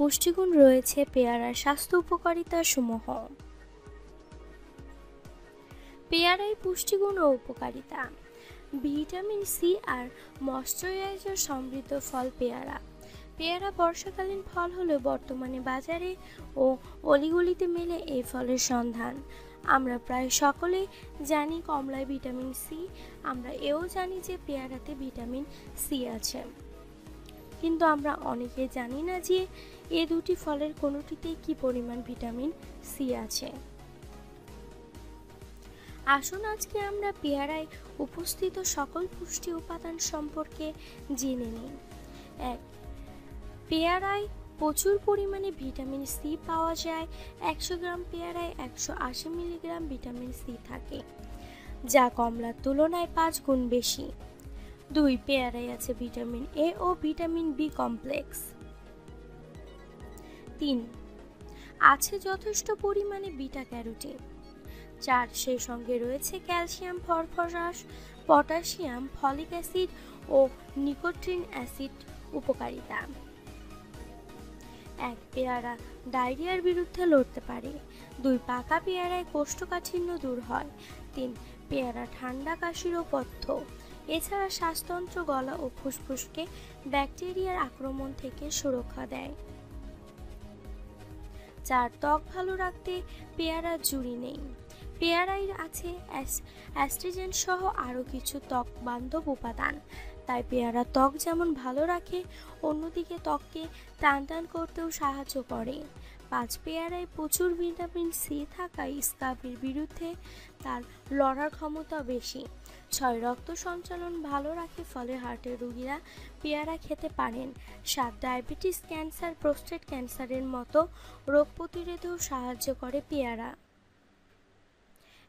পুষ্টিগুণ রয়েছে পেয়ারার স্বাস্থ্য উপকারিতা সমূহ। পেয়ারায় পুষ্টিগুণ ও উপকারিতা। ভিটামিন সি আর ময়শ্চারাইজার সমৃদ্ধ ফল পেয়ারা। পেয়ারা বর্ষাকালীন ফল হলেও বর্তমানে বাজারে ও অলিগলিতে মেলে এই ফলের সন্ধান। আমরা প্রায় সকলেই জানি কমলায় ভিটামিন সি, আমরা এও জানি যে পেয়ারাতে ভিটামিন সি আছে, কিন্তু আমরা অনেকে জানি না যে এ দুটি ফলের কোনোটিতেই কি পরিমাণ ভিটামিন সি আছে। আসুন আজকে আমরা পেয়ারায় উপস্থিত সকল পুষ্টি উপাদান সম্পর্কে জেনে নিই। 1. পেয়ারায় প্রচুর পরিমাণে ভিটামিন সি পাওয়া যায়। 100 গ্রাম পেয়ারায় 180 মিলিগ্রাম ভিটামিন সি থাকে, যা কমলার তুলনায় 5 গুণ বেশি। 2. পেয়ারায় আছে ভিটামিন এ ও ভিটামিন বি কমপ্লেক্স। 3. আছে যথেষ্ট পরিমাণে বিটা ক্যারোটিন। 4. সেই সঙ্গে রয়েছে calcium, phosphorus, potassium, folic acid ও নিকোটিন অ্যাসিড। উপকারিতা। 1. পেয়ারা ডায়রিয়ার বিরুদ্ধে লড়তে পারে। 2. পাকা পেয়ারায় কোষ্ঠকাঠিন্য দূর হয়। 3. পেয়ারা ঠান্ডা, কাশির ও পথ্য। এছাড়া শ্বাসতন্ত্র, গলা ও ফুসফুসকে ব্যাকটেরিয়ার আক্রমণ থেকে সুরক্ষা দেয়। 4. ত্বক ভালো রাখতে পেয়ারা জুড়ি নেই। পেয়ারায় আছে অ্যাস্ট্রিজেন সহ আরও কিছু ত্বক বান্ধব উপাদান, তাই পেয়ারা ত্বক যেমন ভালো রাখে, অন্যদিকে ত্বককে টানটান করতেও সাহায্য করে। 5. পেয়ারায় প্রচুর ভিটামিন সি থাকায় স্কাবির বিরুদ্ধে তার লড়ার ক্ষমতা বেশি। 6. রক্ত সঞ্চালন ভালো রাখে, ফলে হার্টের রোগীরা পেয়ারা খেতে পারেন। 7. ডায়াবেটিস, ক্যান্সার, প্রোস্টেট ক্যান্সারের মতো রোগ প্রতিরোধেও সাহায্য করে পেয়ারা।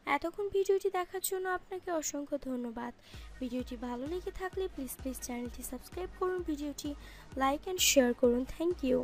এতক্ষণ ভিডিওটি দেখার জন্য আপনাকে অসংখ্য ধন্যবাদ। ভিডিওটি ভালো লেগে থাকলে প্লিজ চ্যানেলটি সাবস্ক্রাইব করুন, ভিডিওটি লাইক অ্যান্ড শেয়ার করুন। Thank you.